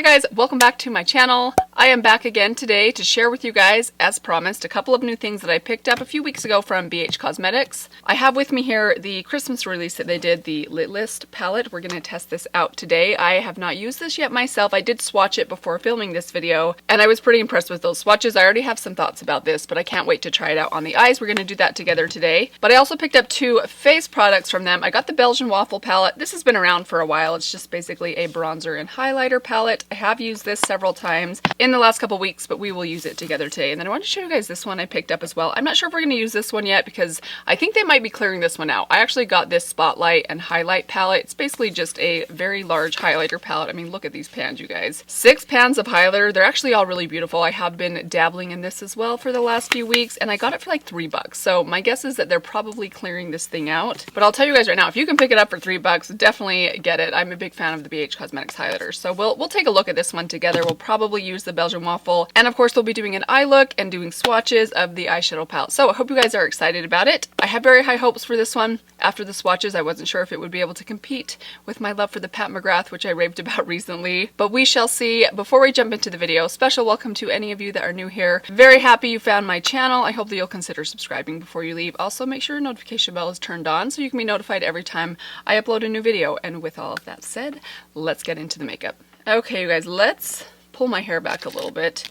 Hey guys, welcome back to my channel. I am back again today to share with you guys, as promised, a couple of new things that I picked up a few weeks ago from BH Cosmetics. I have with me here the Christmas release that they did, the Lit List palette. We're going to test this out today. I have not used this yet myself. I did swatch it before filming this video, and I was pretty impressed with those swatches. I already have some thoughts about this, but I can't wait to try it out on the eyes. We're going to do that together today. But I also picked up two face products from them. I got the Belgian Waffle palette. This has been around for a while. It's just basically a bronzer and highlighter palette. I have used this several times in the last couple weeks, but we will use it together today. And then I want to show you guys this one I picked up as well. I'm not sure if we're going to use this one yet because I think they might be clearing this one out. I actually got this spotlight and highlight palette. It's basically just a very large highlighter palette. I mean, look at these pans, you guys. 6 pans of highlighter. They're actually all really beautiful. I have been dabbling in this as well for the last few weeks, and I got it for like $3. So my guess is that they're probably clearing this thing out. But I'll tell you guys right now, if you can pick it up for $3, definitely get it. I'm a big fan of the BH Cosmetics highlighters. So we'll take a look at this one together. We'll probably use the Belgian Waffle, and of course we'll be doing an eye look and doing swatches of the eyeshadow palette. So I hope you guys are excited about it. I have very high hopes for this one. After the swatches, I wasn't sure if it would be able to compete with my love for the Pat McGrath, which I raved about recently, but we shall see. Before we jump into the video, special welcome to any of you that are new here. Very happy you found my channel. I hope that you'll consider subscribing before you leave. Also, make sure your notification bell is turned on so you can be notified every time I upload a new video. And with all of that said, let's get into the makeup. Okay, you guys, let's pull my hair back a little bit.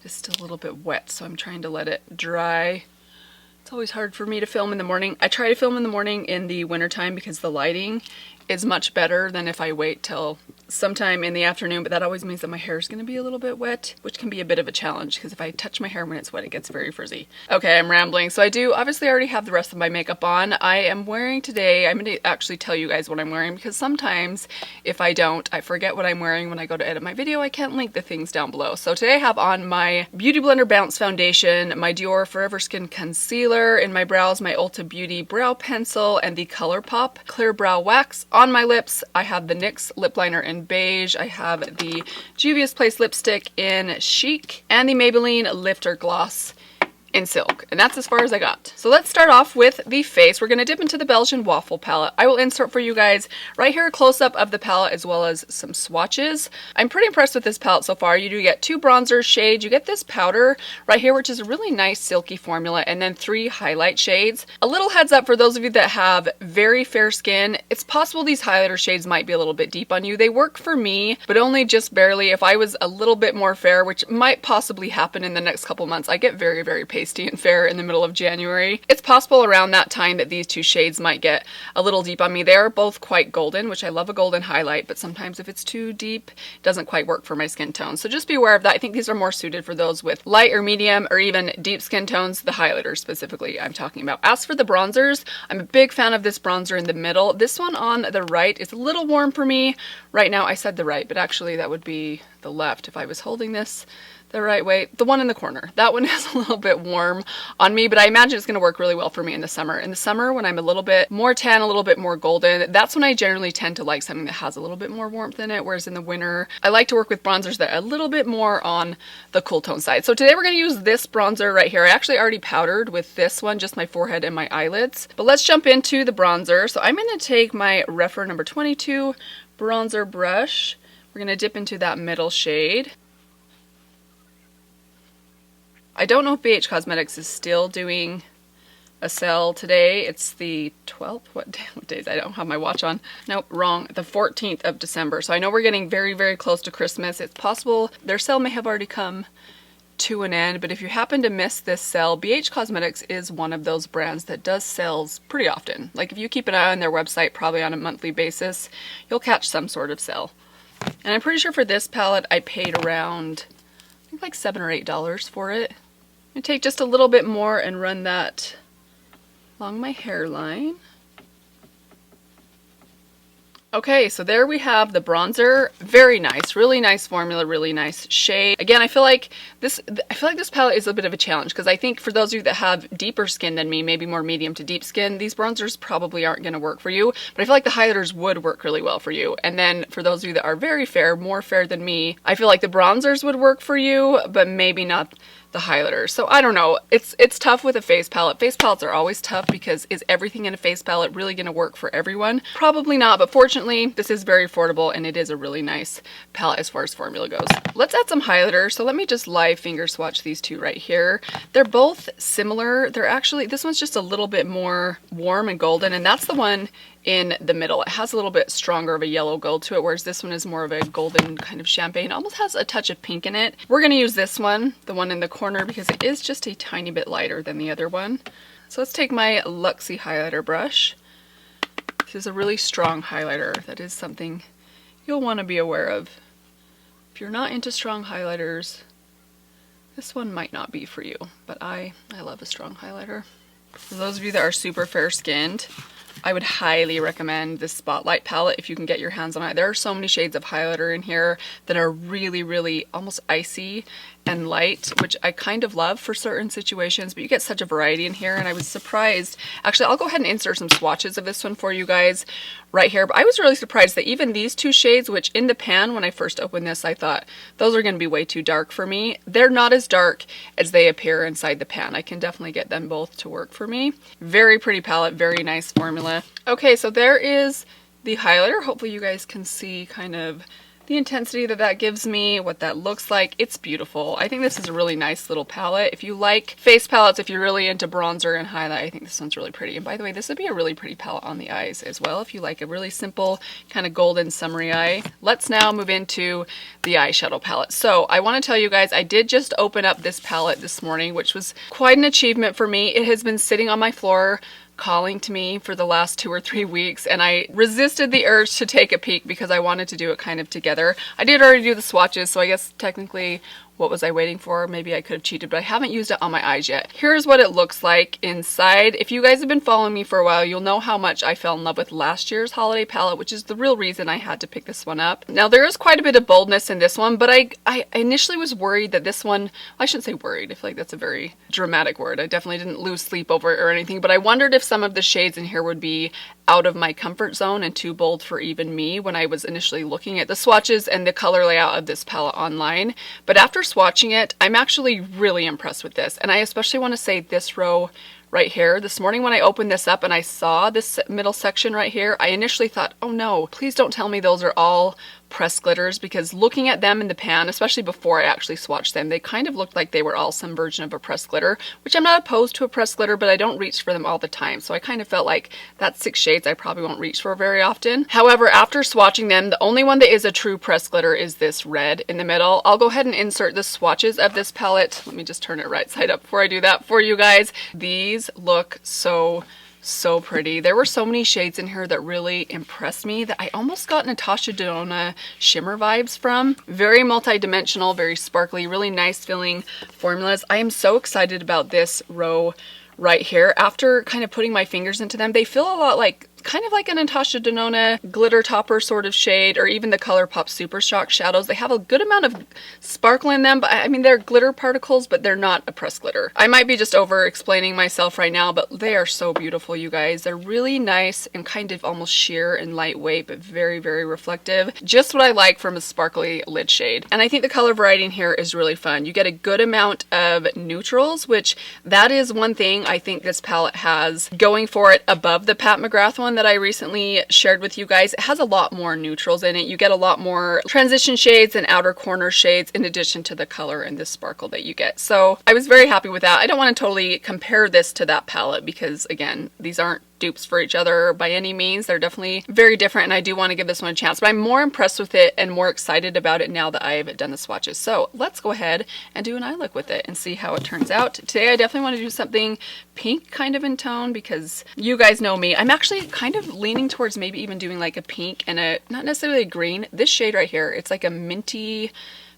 It's still a little bit wet, so I'm trying to let it dry. It's always hard for me to film in the morning. I try to film in the morning in the wintertime because the lighting is much better than if I wait till sometime in the afternoon, but that always means that my hair is going to be a little bit wet, which can be a bit of a challenge because if I touch my hair when it's wet, it gets very frizzy. Okay, I'm rambling. So I do obviously already have the rest of my makeup on. I am wearing today, I'm going to actually tell you guys what I'm wearing because sometimes if I don't, I forget what I'm wearing when I go to edit my video. I can't link the things down below. So today I have on my Beauty Blender Bounce Foundation, my Dior Forever Skin Concealer, in my brows, my Ulta Beauty Brow Pencil, and the ColourPop Clear Brow Wax. On my lips, I have the NYX lip liner in beige. I have the Juvia's Place lipstick in Chic and the Maybelline Lifter Gloss in Silk, and that's as far as I got. So let's start off with the face. We're going to dip into the Belgian Waffle palette. I will insert for you guys right here a close-up of the palette as well as some swatches. I'm pretty impressed with this palette so far. You do get 2 bronzer shades. You get this powder right here, which is a really nice silky formula, and then 3 highlight shades. A little heads up for those of you that have very fair skin, it's possible these highlighter shades might be a little bit deep on you. They work for me, but only just barely. If I was a little bit more fair, which might possibly happen in the next couple months, I get very, very pasty and fair in the middle of January. It's possible around that time that these 2 shades might get a little deep on me. They're both quite golden, which I love a golden highlight, but sometimes if it's too deep, it doesn't quite work for my skin tone. So just be aware of that. I think these are more suited for those with light or medium or even deep skin tones, the highlighters specifically I'm talking about. As for the bronzers, I'm a big fan of this bronzer in the middle. This one on the right is a little warm for me. Right now, I said the right, but actually that would be the left if I was holding this the right way. The one in the corner, that one is a little bit warm on me, but I imagine it's going to work really well for me in the summer. In the summer, when I'm a little bit more tan, a little bit more golden, that's when I generally tend to like something that has a little bit more warmth in it, whereas in the winter, I like to work with bronzers that are a little bit more on the cool tone side. So today we're going to use this bronzer right here. I actually already powdered with this one, just my forehead and my eyelids. But let's jump into the bronzer. So I'm going to take my Rephr number 22 bronzer brush. We're going to dip into that middle shade. I don't know if BH Cosmetics is still doing a sale today. It's the 12th? What days? I don't have my watch on. Nope, wrong. The 14th of December. So I know we're getting very, very close to Christmas. It's possible their sale may have already come to an end, but if you happen to miss this sale, BH Cosmetics is one of those brands that does sales pretty often. Like if you keep an eye on their website, probably on a monthly basis, you'll catch some sort of sale. And I'm pretty sure for this palette, I paid around, I think like $7 or $8 for it. I'm going to take just a little bit more and run that along my hairline. Okay, so there we have the bronzer. Very nice, really nice formula, really nice shade. Again, I feel like this palette is a bit of a challenge because I think for those of you that have deeper skin than me, maybe more medium to deep skin, these bronzers probably aren't going to work for you. But I feel like the highlighters would work really well for you. And then for those of you that are very fair, more fair than me, I feel like the bronzers would work for you, but maybe not the highlighter. So I don't know. It's tough with a face palette. Face palettes are always tough because is everything in a face palette really going to work for everyone? Probably not, but fortunately this is very affordable and it is a really nice palette as far as formula goes. Let's add some highlighter. So let me just live finger swatch these two right here. They're both similar. They're actually, this one's just a little bit more warm and golden, and that's the one in the middle. It has a little bit stronger of a yellow gold to it, whereas this one is more of a golden kind of champagne, almost has a touch of pink in it. We're going to use this one, the one in the corner, because it is just a tiny bit lighter than the other one. So let's take my Luxie highlighter brush. This is a really strong highlighter. That is something you'll want to be aware of. If you're not into strong highlighters, this one might not be for you, but I love a strong highlighter. For those of you that are super fair skinned, I would highly recommend this Spotlight palette if you can get your hands on it. There are so many shades of highlighter in here that are really, really almost icy and light, which I kind of love for certain situations, but you get such a variety in here, and I was surprised. Actually, I'll go ahead and insert some swatches of this one for you guys right here, but I was really surprised that even these two shades, which in the pan when I first opened this, I thought those are going to be way too dark for me. They're not as dark as they appear inside the pan. I can definitely get them both to work for me. Very pretty palette, very nice formula. Okay, so there is the highlighter. Hopefully you guys can see kind of the intensity that that gives me, what that looks like. It's beautiful. I think this is a really nice little palette. If you like face palettes, if you're really into bronzer and highlight, I think this one's really pretty. And by the way, this would be a really pretty palette on the eyes as well if you like a really simple kind of golden summery eye. Let's now move into the eyeshadow palette. So I want to tell you guys, I did just open up this palette this morning, which was quite an achievement for me. It has been sitting on my floor calling to me for the last 2 or 3 weeks, and I resisted the urge to take a peek because I wanted to do it kind of together. I did already do the swatches, so I guess technically what was I waiting for? Maybe I could have cheated, but I haven't used it on my eyes yet. Here's what it looks like inside. If you guys have been following me for a while, you'll know how much I fell in love with last year's holiday palette, which is the real reason I had to pick this one up. Now there is quite a bit of boldness in this one, but I initially was worried that this one, I shouldn't say worried, I feel like that's a very dramatic word. I definitely didn't lose sleep over it or anything, but I wondered if some of the shades in here would be out of my comfort zone and too bold for even me when I was initially looking at the swatches and the color layout of this palette online. But after swatching it, I'm actually really impressed with this. And I especially want to say this row right here. This morning when I opened this up and I saw this middle section right here, I initially thought, oh no, please don't tell me those are all pressed glitters, because looking at them in the pan, especially before I actually swatched them, they kind of looked like they were all some version of a pressed glitter, which I'm not opposed to a pressed glitter, but I don't reach for them all the time. So I kind of felt like that 6 shades I probably won't reach for very often. However, after swatching them, the only one that is a true pressed glitter is this red in the middle. I'll go ahead and insert the swatches of this palette. Let me just turn it right side up before I do that for you guys. These look so pretty. There were so many shades in here that really impressed me that I almost got Natasha Denona shimmer vibes from. Very multi-dimensional, very sparkly, really nice feeling formulas. I am so excited about this row right here. After kind of putting my fingers into them, they feel a lot like kind of like a Natasha Denona glitter topper sort of shade, or even the ColourPop Super Shock shadows. They have a good amount of sparkle in them, but I mean, they're glitter particles, but they're not a pressed glitter. I might be just over explaining myself right now, but they are so beautiful, you guys. They're really nice and kind of almost sheer and lightweight, but very, very reflective. Just what I like from a sparkly lid shade. And I think the color variety in here is really fun. You get a good amount of neutrals, which that is one thing I think this palette has going for it above the Pat McGrath one that I recently shared with you guys. It has a lot more neutrals in it. You get a lot more transition shades and outer corner shades in addition to the color and the sparkle that you get. So I was very happy with that. I don't want to totally compare this to that palette because, again, these aren't dupes for each other by any means. They're definitely very different, and I do want to give this one a chance, but I'm more impressed with it and more excited about it now that I've done the swatches. So let's go ahead and do an eye look with it and see how it turns out. Today I definitely want to do something pink kind of in tone because you guys know me. I'm actually kind of leaning towards maybe even doing like a pink and a, not necessarily a green. This shade right here, it's like a minty,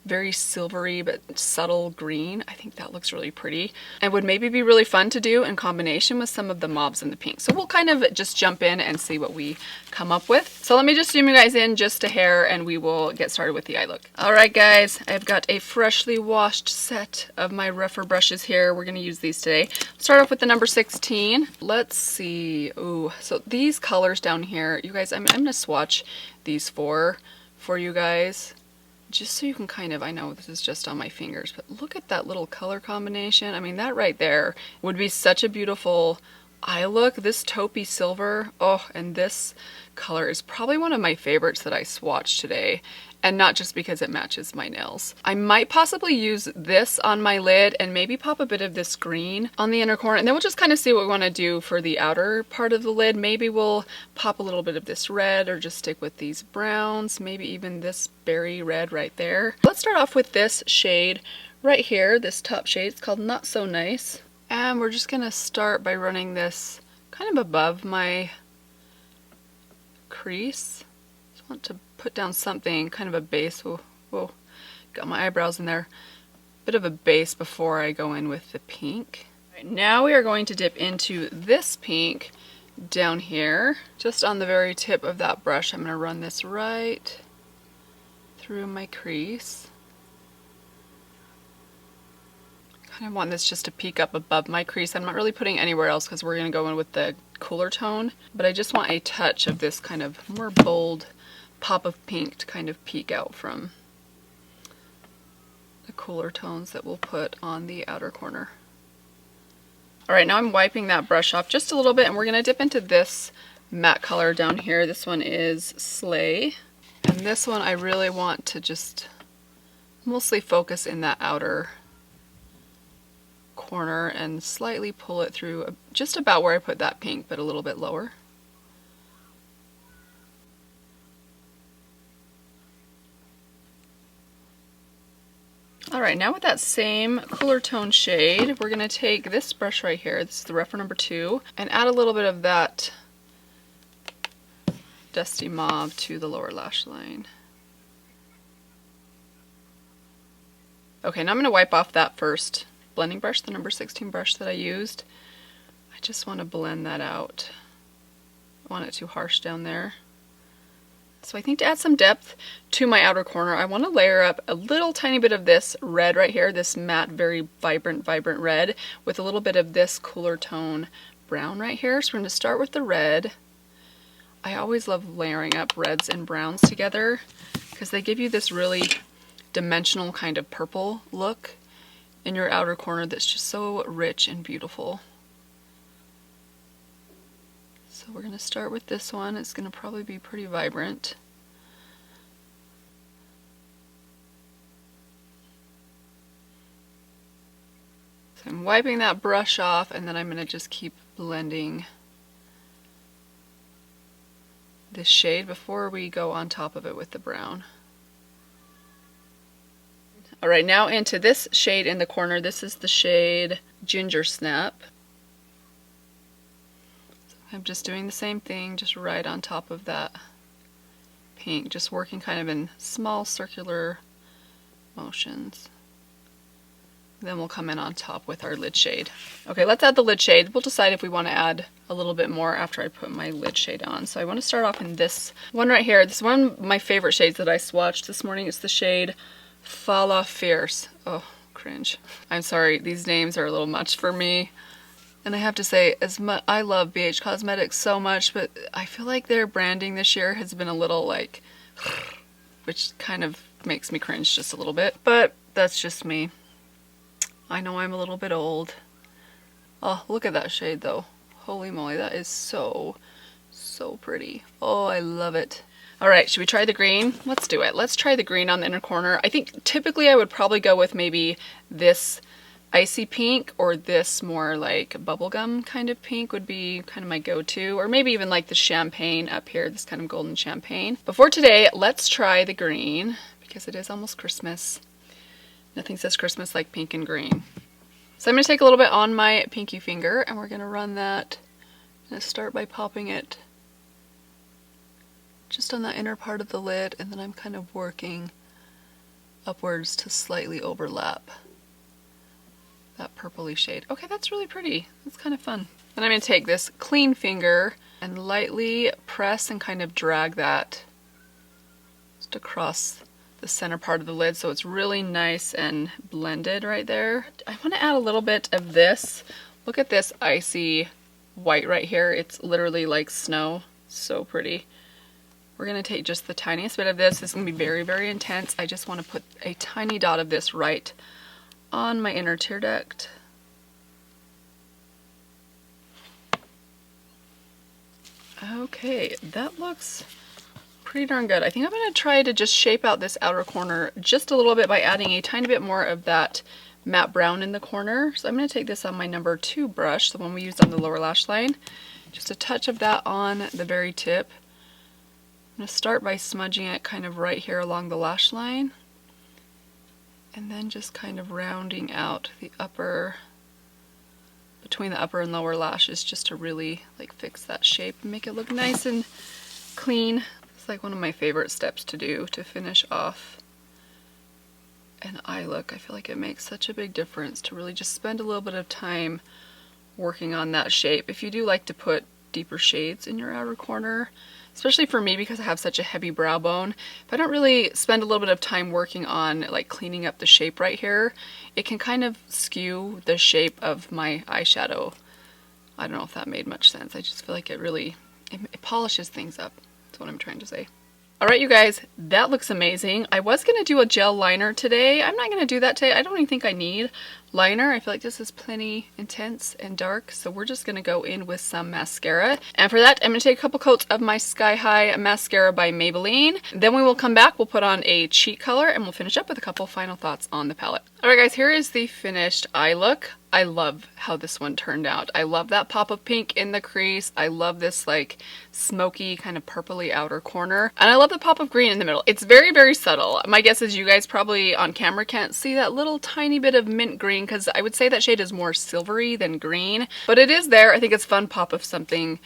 very silvery but subtle green. I think that looks really pretty and would maybe be really fun to do in combination with some of the mauves and the pink. So we'll kind of just jump in and see what we come up with. So let me just zoom you guys in just a hair and we will get started with the eye look. All right guys, I've got a freshly washed set of my rougher brushes here. We're going to use these today. Start off with the number 16. Let's see. Ooh, so these colors down here, you guys, I'm going to swatch these for you guys, just so you can kind of, I know this is just on my fingers, but look at that little color combination. I mean, that right there would be such a beautiful eye look. This taupey silver, oh, and this color is probably one of my favorites that I swatched today. And not just because it matches my nails. I might possibly use this on my lid and maybe pop a bit of this green on the inner corner, and then we'll just kind of see what we want to do for the outer part of the lid. Maybe we'll pop a little bit of this red or just stick with these browns, maybe even this berry red right there. Let's start off with this shade right here, this top shade. It's called Not So Nice. And we're just gonna start by running this kind of above my crease. Just want to put down something, kind of a base. Whoa, got my eyebrows in there. Bit of a base before I go in with the pink. Right, now we are going to dip into this pink down here, just on the very tip of that brush. I'm gonna run this right through my crease. Kind of want this just to peek up above my crease. I'm not really putting anywhere else because we're gonna go in with the cooler tone, but I just want a touch of this kind of more bold pop of pink to kind of peek out from the cooler tones that we'll put on the outer corner. All right, now I'm wiping that brush off just a little bit, and we're gonna dip into this matte color down here. This one is Slay, and this one I really want to just mostly focus in that outer corner and slightly pull it through just about where I put that pink, but a little bit lower. All right, now with that same cooler tone shade, we're gonna take this brush right here, this is the Rephr number 2, and add a little bit of that dusty mauve to the lower lash line. Okay, now I'm gonna wipe off that first blending brush, the number 16 brush that I used. I just wanna blend that out. I want it too harsh down there. So I think to add some depth to my outer corner, I want to layer up a little tiny bit of this red right here, this matte, very vibrant red, with a little bit of this cooler tone brown right here. So we're going to start with the red. I always love layering up reds and browns together because they give you this really dimensional kind of purple look in your outer corner that's just so rich and beautiful. So we're going to start with this one. It's going to probably be pretty vibrant. So I'm wiping that brush off, and then I'm going to just keep blending this shade before we go on top of it with the brown. All right, now into this shade in the corner. This is the shade Ginger Snap. I'm just doing the same thing, just right on top of that pink, just working kind of in small circular motions. Then we'll come in on top with our lid shade. Okay, let's add the lid shade. We'll decide if we want to add a little bit more after I put my lid shade on. So I want to start off in this one right here. This is one of my favorite shades that I swatched this morning. It's the shade Fala Fierce. Oh, cringe. I'm sorry, these names are a little much for me. And I have to say, I love BH Cosmetics so much, but I feel like their branding this year has been a little like, which kind of makes me cringe just a little bit. But that's just me. I know I'm a little bit old. Oh, look at that shade though. Holy moly, that is so pretty. Oh, I love it. All right, should we try the green? Let's do it. Let's try the green on the inner corner. I think typically I would probably go with maybe this icy pink, or this more like bubblegum kind of pink would be kind of my go-to, or maybe even like the champagne up here, this kind of golden champagne. But for today, let's try the green because it is almost Christmas. Nothing says Christmas like pink and green. So I'm going to take a little bit on my pinky finger, and we're going to run that. I'm going to start by popping it just on that inner part of the lid, and then I'm kind of working upwards to slightly overlap that purpley shade. Okay, that's really pretty. That's kind of fun. Then I'm going to take this clean finger and lightly press and kind of drag that just across the center part of the lid so it's really nice and blended right there. I want to add a little bit of this. Look at this icy white right here. It's literally like snow. So pretty. We're going to take just the tiniest bit of this. This is going to be very, very intense. I just want to put a tiny dot of this right on my inner tear duct. Okay, that looks pretty darn good. I think I'm going to try to just shape out this outer corner just a little bit by adding a tiny bit more of that matte brown in the corner. So I'm going to take this on my number 2 brush, the one we used on the lower lash line. Just a touch of that on the very tip. I'm going to start by smudging it kind of right here along the lash line. And then just kind of rounding out the upper, between the upper and lower lashes, just to really like fix that shape and make it look nice and clean. It's like one of my favorite steps to do to finish off an eye look. I feel like it makes such a big difference to really just spend a little bit of time working on that shape. If you do like to put deeper shades in your outer corner, especially for me because I have such a heavy brow bone, if I don't really spend a little bit of time working on like cleaning up the shape right here, it can kind of skew the shape of my eyeshadow. I don't know if that made much sense. I just feel like it really, it polishes things up. That's what I'm trying to say. Alright you guys, that looks amazing. I was going to do a gel liner today. I'm not going to do that today. I don't even think I need liner. I feel like this is plenty intense and dark, so we're just going to go in with some mascara. And for that, I'm going to take a couple coats of my Sky High mascara by Maybelline. Then we will come back, we'll put on a cheek color, and we'll finish up with a couple final thoughts on the palette. Alright guys, here is the finished eye look. I love how this one turned out. I love that pop of pink in the crease. I love this like smoky kind of purpley outer corner. And I love the pop of green in the middle. It's very, very subtle. My guess is you guys probably on camera can't see that little tiny bit of mint green because I would say that shade is more silvery than green. But it is there. I think it's a fun pop of something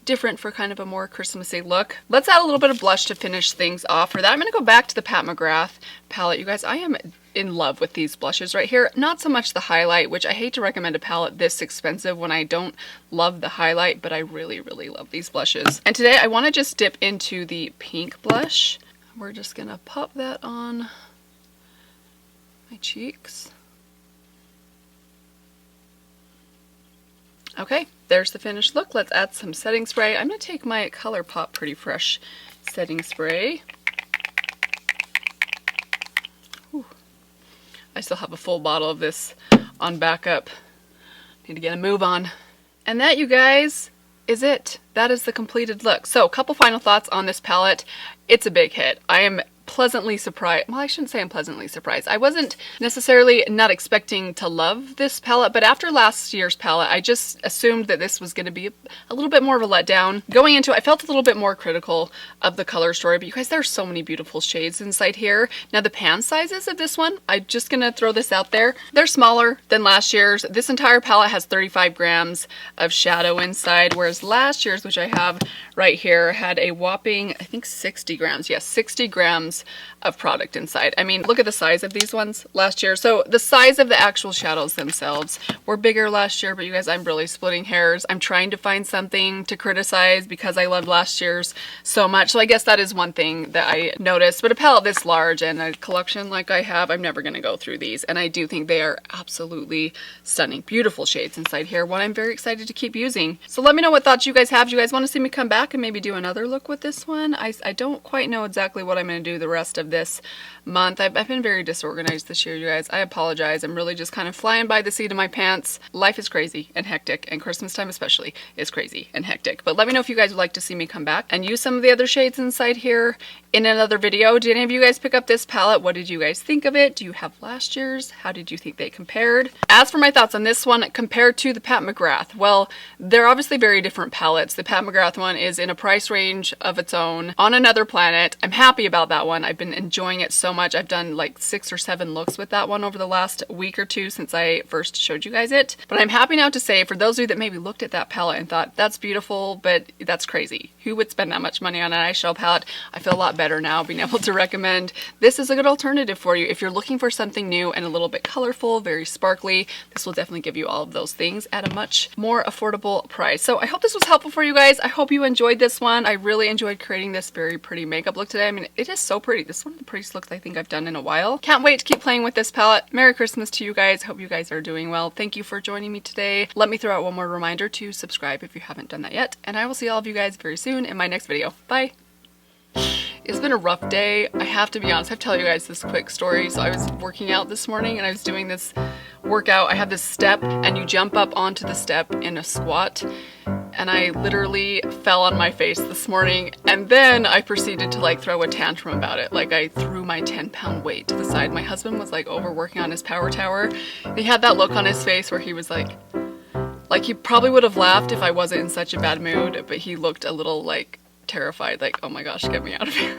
different for kind of a more Christmassy look. Let's add a little bit of blush to finish things off. For that, I'm going to go back to the Pat McGrath palette. You guys, I am in love with these blushes right here. Not so much the highlight, which I hate to recommend a palette this expensive when I don't love the highlight, but I really, really love these blushes. And today I want to just dip into the pink blush. We're just going to pop that on my cheeks. Okay, there's the finished look. Let's add some setting spray. I'm going to take my ColourPop Pretty Fresh setting spray. Whew. I still have a full bottle of this on backup. Need to get a move on. And that, you guys, is it. That is the completed look. So, a couple final thoughts on this palette. It's a big hit. I am pleasantly surprised. Well, I shouldn't say I'm pleasantly surprised. I wasn't necessarily not expecting to love this palette, but after last year's palette, I just assumed that this was going to be a little bit more of a letdown. Going into it, I felt a little bit more critical of the color story, but you guys, there's so many beautiful shades inside here. Now, the pan sizes of this one, I'm just going to throw this out there. They're smaller than last year's. This entire palette has 35 grams of shadow inside, whereas last year's, which I have right here, had a whopping, I think 60 grams. Yes, 60 grams of product inside. I mean, look at the size of these ones last year. So the size of the actual shadows themselves were bigger last year, but you guys, I'm really splitting hairs. I'm trying to find something to criticize because I loved last year's so much. So I guess that is one thing that I noticed. But a palette this large and a collection like I have, I'm never going to go through these. And I do think they are absolutely stunning. Beautiful shades inside here. One I'm very excited to keep using. So let me know what thoughts you guys have. Do you guys want to see me come back and maybe do another look with this one? I don't quite know exactly what I'm going to do the rest of this month. I've been very disorganized this year, you guys. I apologize. I'm really just kind of flying by the seat of my pants. Life is crazy and hectic, and Christmas time especially is crazy and hectic. But let me know if you guys would like to see me come back and use some of the other shades inside here in another video. Did any of you guys pick up this palette? What did you guys think of it? Do you have last year's? How did you think they compared? As for my thoughts on this one compared to the Pat McGrath, well, they're obviously very different palettes. The Pat McGrath one is in a price range of its own on another planet. I'm happy about that one. I've been enjoying it so much. I've done like 6 or 7 looks with that one over the last week or two since I first showed you guys it. But I'm happy now to say, for those of you that maybe looked at that palette and thought, that's beautiful, but that's crazy. Who would spend that much money on an eyeshadow palette? I feel a lot better now being able to recommend this is a good alternative for you. If you're looking for something new and a little bit colorful, very sparkly, this will definitely give you all of those things at a much more affordable price. So I hope this was helpful for you guys. I hope you enjoyed this one. I really enjoyed creating this very pretty makeup look today. I mean, it is so pretty. This is one of the prettiest looks I think I've done in a while. Can't wait to keep playing with this palette. Merry Christmas to you guys. Hope you guys are doing well. Thank you for joining me today. Let me throw out one more reminder to subscribe if you haven't done that yet. And I will see all of you guys very soon in my next video. Bye! It's been a rough day. I have to be honest. I have to tell you guys this quick story. So I was working out this morning and I was doing this workout. I have this step and you jump up onto the step in a squat. And I literally fell on my face this morning. And then I proceeded to like throw a tantrum about it. Like I threw my 10-pound weight to the side. My husband was like overworking on his power tower. He had that look on his face where he was like he probably would have laughed if I wasn't in such a bad mood, but he looked a little like terrified, like, oh my gosh, get me out of here.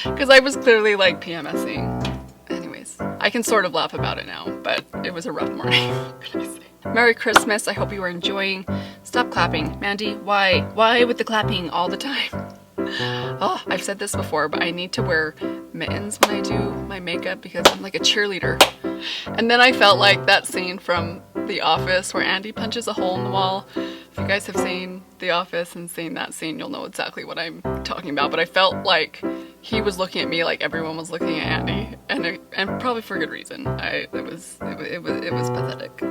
Because I was clearly like PMSing. Anyways, I can sort of laugh about it now, but it was a rough morning. What can I say? Merry Christmas. I hope you are enjoying. Stop clapping. Mandy, why? Why with the clapping all the time? Oh, I've said this before, but I need to wear mittens when I do my makeup because I'm like a cheerleader. And then I felt like that scene from The Office where Andy punches a hole in the wall. If you guys have seen The Office and seen that scene, you'll know exactly what I'm talking about. But I felt like he was looking at me like everyone was looking at Andy, and probably for good reason. It was pathetic.